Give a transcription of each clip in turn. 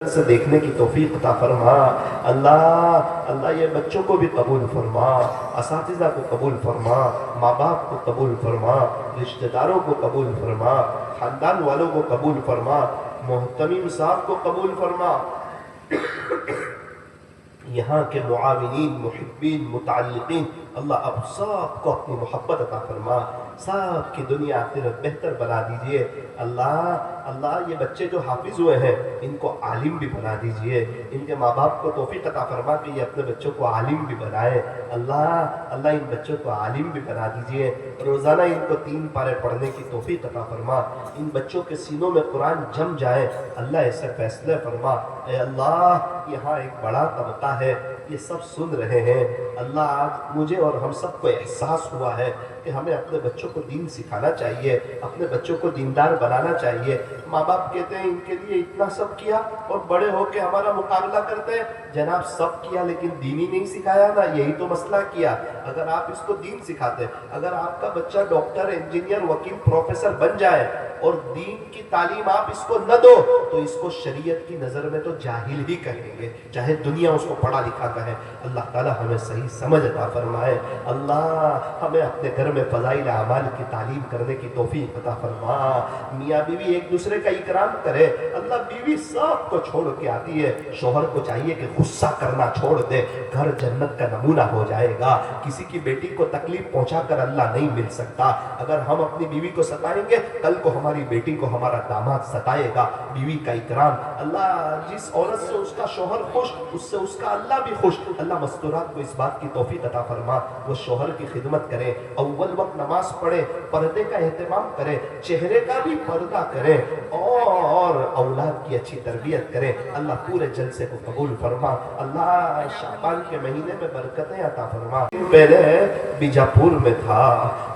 سے دیکھنے کی توفیق عطا فرما۔ اللہ یہ بچوں کو بھی قبول فرما، اساتذہ کو قبول فرما، ماں باپ کو قبول فرما، رشتہ داروں کو قبول فرما، خاندان والوں کو قبول فرما، محتمیم صاحب کو قبول فرما، یہاں کے معاونین، محبین، متعلقین، اللہ اب سب کو اپنی محبت عطا فرما، سب کی دنیا آخرت بہتر بنا دیجئے۔ اللہ یہ بچے جو حافظ ہوئے ہیں ان کو عالم بھی بنا دیجئے، ان کے ماں باپ کو توفیق عطا فرما کہ یہ اپنے بچوں کو عالم بھی بنائے۔ اللہ ان بچوں کو عالم بھی بنا دیجئے، روزانہ ان کو 3 پارے پڑھنے کی توفیق عطا فرما، ان بچوں کے سینوں میں قرآن جم جائے، اللہ ایسے فیصلے فرما۔ اے اللہ یہاں ایک بڑا طبقہ ہے، یہ سب سن رہے ہیں، اللہ آج مجھے اور ہم سب کو احساس ہوا ہے کہ ہمیں اپنے بچوں کو دین سکھانا چاہیے، اپنے بچوں کو دیندار بنانا چاہیے۔ ماں باپ کہتے ہیں ان کے لیے اتنا سب کیا اور بڑے ہو کے ہمارا مقابلہ کرتے ہیں، جناب سب کیا لیکن دین ہی نہیں سکھایا نا، یہی تو مسئلہ کیا۔ اگر آپ اس کو دین سکھاتے، اگر آپ کا بچہ ڈاکٹر، انجینئر، وکیل، پروفیسر بن جائے اور دین کی تعلیم آپ اس کو نہ دو تو اس کو شریعت کی نظر میں تو جاہل ہی کہیں گے، چاہے دنیا اس کو پڑھا لکھا کہے۔ اللہ تعالی ہمیں صحیح سمجھ عطا فرمائے، اللہ ہمیں اپنے گھر میں فضائل اعمال کی تعلیم کرنے کی توفیق عطا فرما، میاں بیوی ایک دوسرے کا اکرام کرے، اللہ بیوی سب کو چھوڑ کے آتی ہے، شوہر کو چاہیے کہ غصہ کرنا چھوڑ دے، گھر جنت کا نمونہ ہو جائے گا۔ کسی کی بیٹی کو تکلیف پہنچا کر اللہ نہیں مل سکتا، اگر ہم اپنی بیوی کو ستائیں گے کل کو ہماری بیٹی کو ہمارا داماد ستائے گا۔ بیوی کا اکرام، اللہ جس عورت سے اس کا شوہر خوش اس سے اس کا اللہ بھی خوش، اللہ مستورات کو اس بات کی توفیق عطا فرما، وہ شوہر کی خدمت کرے، اول وقت نماز پڑھے، پردے کا اہتمام کرے، چہرے کا بھی پردہ کرے اور اولاد کی اچھی تربیت کرے۔ اللہ پورے جلسے کو قبول فرما، اللہ شعبان کے مہینے میں برکتیں عطا فرما۔ پہلے بیجاپور میں تھا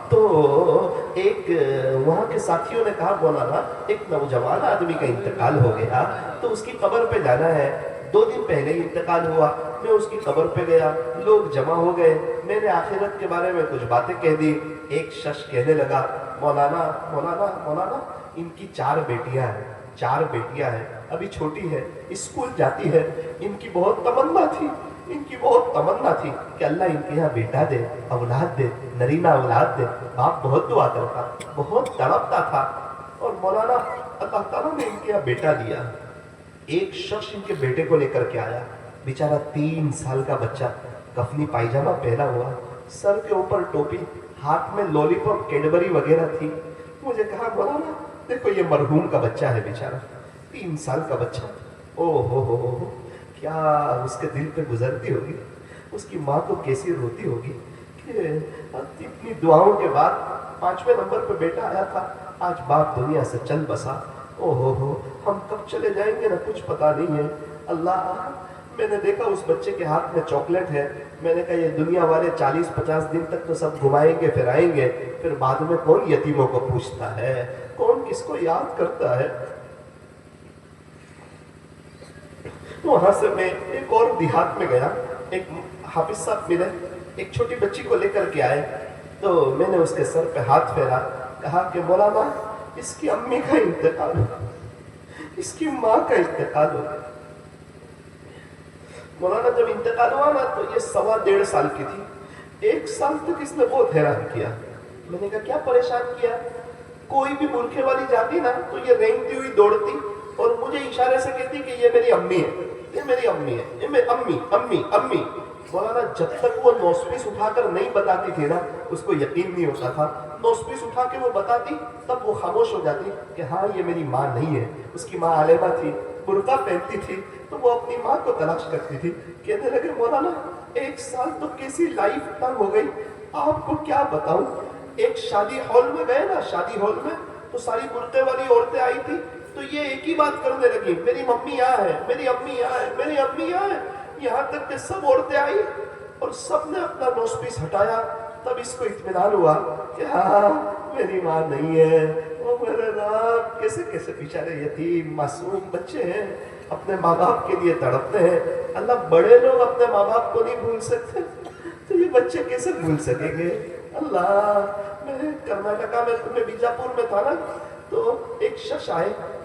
تو ایک وہاں کے ساتھیوں نے کہا مولانا ایک نوجوان آدمی کا انتقال ہو گیا تو اس کی قبر پہ جانا ہے، 2 دن پہلے ہی انتقال ہوا، میں اس کی قبر پہ گیا، لوگ جمع ہو گئے، میں نے آخرت کے بارے میں کچھ باتیں کہہ دی۔ ایک شخص کہنے لگا مولانا مولانا مولانا ان کی 4 بیٹیاں ہیں، 4 بیٹیاں ہیں، ابھی چھوٹی ہے، اسکول جاتی ہے، ان کی بہت تمنا تھی، ان کی بہت تمنا تھی کہ اللہ ان کے یہاں بیٹا دے، اولاد دے، نرینہ اولاد دے۔ باپ بہت دعا کرتا، بہت تڑپتا تھا، اور مولانا اللہ تعالیٰ نے ان کے یہاں بیٹا دیا۔ ایک شخص ان کے بیٹے کو لے کر کے آیا، بیچارہ 3 سال کا بچہ، کفنی پائجامہ پہنا ہوا، سر کے اوپر ٹوپی، ہاتھ میں لولی پاپ کیڈبری وغیرہ تھی۔ مجھے کہا مولانا دیکھو یہ مرحوم کا بچہ ہے، بیچارہ 3 سال کا بچہ، او ہو کیا اس کے دل پہ گزرتی ہوگی، اس کی ماں تو کیسی روتی ہوگی کہ اتنی دعاؤں کے بعد 5ویں نمبر پہ بیٹا آیا تھا، آج باپ دنیا سے چل بسا، او ہو ہم کب چلے جائیں گے نا کچھ پتا نہیں ہے۔ اللہ میں نے دیکھا اس بچے کے ہاتھ میں چاکلیٹ ہے، میں نے کہا یہ دنیا والے 40-50 دن تک تو سب گھمائیں گے پھر آئیں گے، پھر بعد میں کون یتیموں کو پوچھتا ہے، کون کس کو یاد کرتا ہے۔ وہاں سے میں ایک اور دیہات میں گیا، ایک حافظ صاحب ملے، ایک چھوٹی بچی کو لے کر کے آئے، تو میں نے اس کے سر پہ ہاتھ پھیرا، کہا کہ مولانا اس کی امی کا انتقال ہو، اس کی ماں کا انتقال ہو۔ مولانا جب انتقال ہوا نا تو یہ 1.25 سال کی تھی، 1 سال تک اس نے بہت حیران کیا۔ میں نے کہا کیا پریشان کیا؟ کوئی بھی برقعے والی جاتی نا تو یہ رینگتی ہوئی دوڑتی اور مجھے اشارے سے کہتی کہ یہ میری امی ہے، یہ میری امی ہے، یہ میری امی امی امی۔ مولانا جب تک وہ نوسپیس اٹھا کر نہیں بتاتی تھی نا اس کو یقین نہیں ہوتا تھا، نوسپیس اٹھا کے وہ بتاتی تب وہ خاموش ہو جاتی کہ ہاں یہ میری ماں نہیں ہے۔ اس کی ماں عالمہ تھی، برقع پہنتی تھی تو وہ اپنی ماں کو تلاش کرتی تھی۔ کہنے لگے مولانا 1 سال تو کیسی لائف تنگ ہو گئی، آپ کو کیا بتاؤں۔ ایک شادی ہال میں گئے نا، شادی ہال میں تو ساری برقعے والی عورتیں آئی تھی تو یہ ایک ہی بات کرنے لگی، میری ممی یہاں ہے، میری امی یہاں ہے، میری امی یہاں ہے، یہاں تک کہ سب عورتیں آئی اور سب نے اپنا نوسپیس ہٹایا، تب اس کو اطمینان ہوا کہ ہاں میری ماں نہیں ہے۔ وہ میرے رب کیسے کیسے بیچارے یتیم معصوم بچے ہیں، اپنے ماں باپ کے لیے تڑپتے ہیں۔ اللہ بڑے لوگ اپنے ماں باپ کو نہیں بھول سکتے تو یہ بچے کیسے بھول سکیں گے۔ اللہ میں کرناٹکا میں بیجاپور میں تھا نا تو ایک شخص آئے،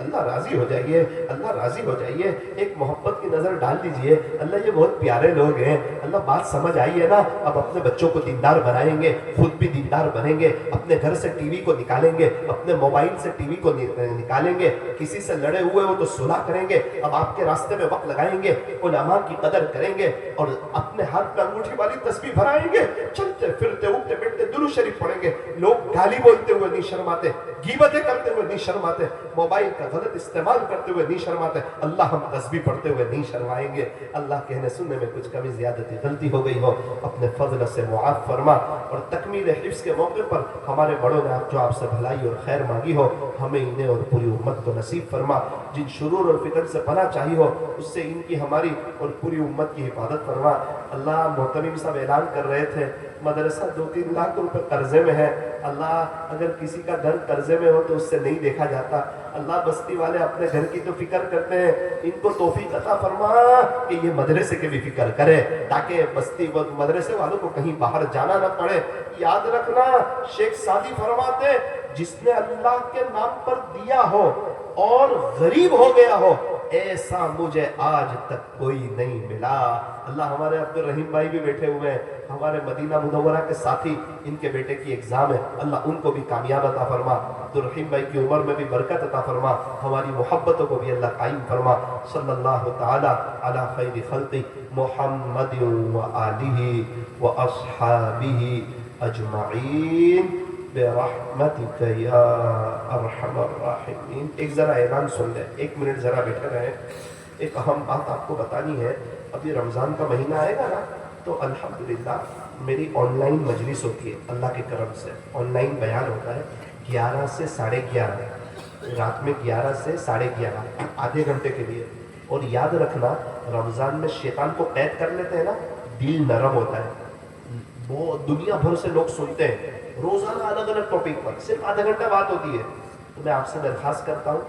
اللہ راضی ہو جائیے، اللہ راضی ہو جائیے، ایک محبت کی نظر ڈال دیجئے، اللہ یہ بہت پیارے لوگ ہیں، اللہ بات سمجھ آئی ہے نا، اب اپنے بچوں کو دیندار بنائیں گے، خود بھی دیندار بنیں گے، اپنے گھر سے ٹی وی کو نکالیں گے، اپنے موبائل سے ٹی وی کو نکالیں گے، کسی سے لڑے ہوئے ہو تو صلح کریں گے، اب آپ کے راستے میں وقت لگائیں گے، علماء کی قدر کریں گے، اور اپنے ہاتھ میں انگوٹھی والی تسبیح بھرائیں گے، چلتے پھرتے اٹھتے بیٹھتے درود شریف پڑھیں گے، لوگ گالی بولتے ہوئے نہیں شرماتے، غیبتیں کرتے ہوئے نہیں شرماتے، موبائل کا غلط استعمال کرتے ہوئے نہیں شرماتے، اللہ ہم تسبیح پڑھتے ہوئے نہیں شرمائیں گے، اللہ کہنے سننے میں کچھ کمی زیادتی غلطی ہو گئی ہو اپنے فضل سے معاف فرما، اور تکمیل حفظ کے موقع پر ہمارے بڑوں نے جو آپ سے بھلائی اور خیر مانگی ہو ہمیں انہیں اور پوری امت کو نصیب فرما، جن شرور اور فتن سے پناہ چاہی ہو اس سے ان کی ہماری اور پوری امت کی حفاظت فرما۔ اللہ محتمم صاحب اعلان کر رہے تھے مدرسہ 2-3 لاکھ روپے قرضے میں ہے، اللہ اگر کسی کا گھر قرضے میں ہو تو اس سے نہیں دیکھا جاتا، اللہ بستی والے اپنے گھر کی تو فکر کرتے ہیں، ان کو توفیق عطا فرما کہ یہ مدرسے کی بھی فکر کرے تاکہ بستی مدرسے والوں کو کہیں باہر جانا نہ پڑے۔ یاد رکھنا شیخ سعدی فرماتے جس نے اللہ کے نام پر دیا ہو اور غریب ہو گیا ہو ایسا مجھے آج تک کوئی نہیں ملا۔ اللہ ہمارے عبد الرحیم بھائی بھی بیٹھے ہوئے ہیں، ہمارے مدینہ منورہ کے ساتھی، ان کے بیٹے کی ایگزام ہے، اللہ ان کو بھی کامیاب عطا فرما، عبد الرحیم بھائی کی عمر میں بھی برکت عطا فرما، ہماری محبتوں کو بھی اللہ قائم فرما۔ صلی اللہ تعالی علی خیر خلقی محمد و آلہ و اصحابہ اجمعین برحمتک یا ارحم الراحمین۔ ایک ذرا اعلان سن لیں، 1 منٹ ذرا بیٹھے رہیں، ایک اہم بات آپ کو بتانی ہے، ابھی رمضان کا مہینہ آئے گا نا تو الحمدللہ میری آن لائن مجلس ہوتی ہے، اللہ کے کرم سے آن لائن بیان ہوتا ہے 11 سے 11:30 رات میں، 11 سے 11:30 آدھے گھنٹے کے لیے۔ اور یاد رکھنا رمضان میں شیطان کو قید کر لیتے ہیں نا، دل نرم ہوتا ہے، وہ دنیا بھر سے لوگ سنتے ہیں، روزانہ الگ الگ ٹاپک پر صرف آدھا گھنٹہ بات ہوتی ہے، تو میں آپ سے درخواست کرتا ہوں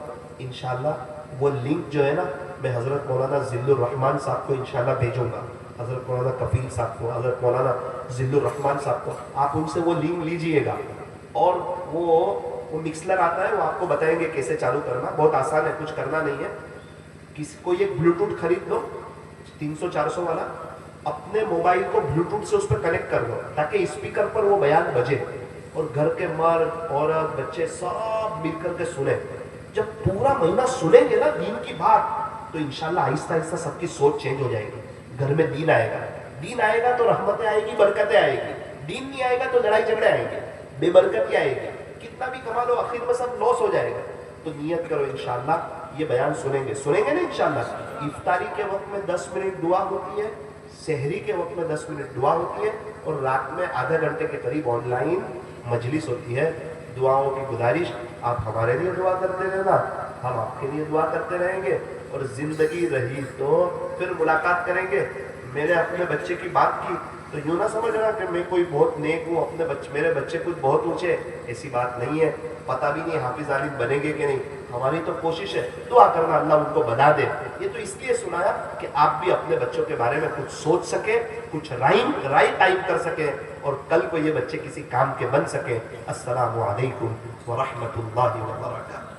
انشاءاللہ وہ لنک جو ہے نا میں حضرت مولانا ذل الرحمان صاحب کو انشاءاللہ بھیجوں گا، حضرت مولانا کفیل صاحب کو، حضرت مولانا ذل الرحمان صاحب کو، آپ ان سے وہ لنک لیجئے گا، اور وہ مکسلر آتا ہے، وہ آپ کو بتائیں گے کیسے چالو کرنا، بہت آسان ہے، کچھ کرنا نہیں ہے، کسی کو ایک بلوٹوتھ خرید لو 300-400 والا، اپنے موبائل کو بلوٹوتھ سے اس پر کنیکٹ کر دو تاکہ اسپیکر پر وہ بیان بجے اور گھر کے مرد عورت بچے سب مل کر کے سنیں۔ جب پورا مہینہ سنیں گے نا دین کی بات تو انشاءاللہ آہستہ آہستہ سب کی سوچ چینج ہو جائے گی، گھر میں دین آئے گا، دین آئے گا تو رحمتیں آئے گی، برکتیں آئے گی، دین نہیں آئے گا تو لڑائی جھگڑے آئیں گے، بے برکتی آئے گی، کتنا بھی کما لو آخر میں سب لاس ہو جائے گا۔ تو نیت کرو انشاءاللہ یہ بیان سنیں گے نا انشاءاللہ۔ افطاری کے وقت میں 10 منٹ دعا ہوتی ہے، سحری کے وقت میں 10 منٹ دعا ہوتی ہے، اور رات میں آدھا گھنٹے کے قریب آن لائن مجلس ہوتی ہے۔ دعاؤں کی گزارش آپ ہمارے لیے دعا کرتے رہنا، ہم آپ کے لیے دعا کرتے رہیں گے، اور زندگی رہی تو پھر ملاقات کریں گے۔ میں نے اپنے بچے کی بات کی تو یوں نہ سمجھنا کہ میں کوئی بہت نیک ہوں، اپنے میرے بچے کچھ بہت اونچے، ایسی بات نہیں ہے، پتہ بھی نہیں حافظ عالم بنیں گے کہ نہیں، ہماری تو کوشش ہے، دعا کرنا اللہ ان کو بنا دے۔ یہ تو اس لیے سنایا کہ آپ بھی اپنے بچوں کے بارے میں کچھ سوچ سکیں، کچھ رائے قائم کر سکیں، اور کل کو یہ بچے کسی کام کے بن سکیں۔ السلام علیکم ورحمۃ اللہ وبرکاتہ۔